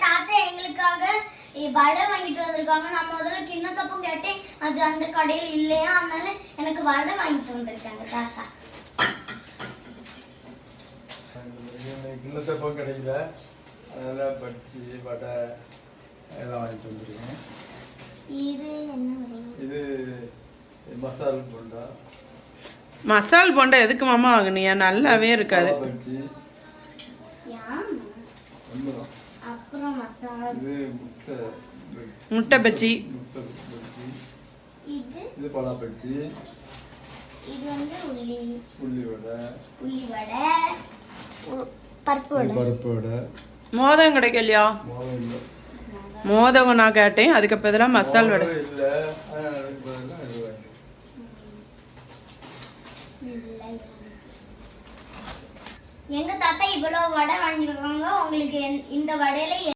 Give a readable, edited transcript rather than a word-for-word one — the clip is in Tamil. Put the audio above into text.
தாத்தா எங்களுக்காக வடை வாங்கிட்டு வந்திருக்காங்க. நான் முதல்ல கிண்ணத்தப்பம் கேட்டேன், அது அந்த கடையில் இல்லையா, அதனால எனக்கு வடை வாங்கிட்டு வந்திருக்காங்க தாத்தா. கிண்ணத்தப்பம் கிடைக்கல, அதனால பச்சி வடை எல்லாம் வாங்கிட்டு வந்துருக்கேன். இது என்ன? இது மசால் போண்டா. மசால் போண்டா எதுக்கு மாமா வாங்குனியா? நல்லாவே இருக்காது. அப்புறம் மசால். இது முட்டை பஜ்ஜி. இது பலா பஜ்ஜி. இது வந்து உள்ளி வடை. பருப்பு வடை. மோதகம் கிடைக்கலையா? மோதகம் நான் கேட்டேன், அதுக்கு பதிலா மசால் வடை. எங்க தாத்தா இவ்வளவு வடை வாங்கிருக்காங்க. உங்களுக்கு இந்த வடையில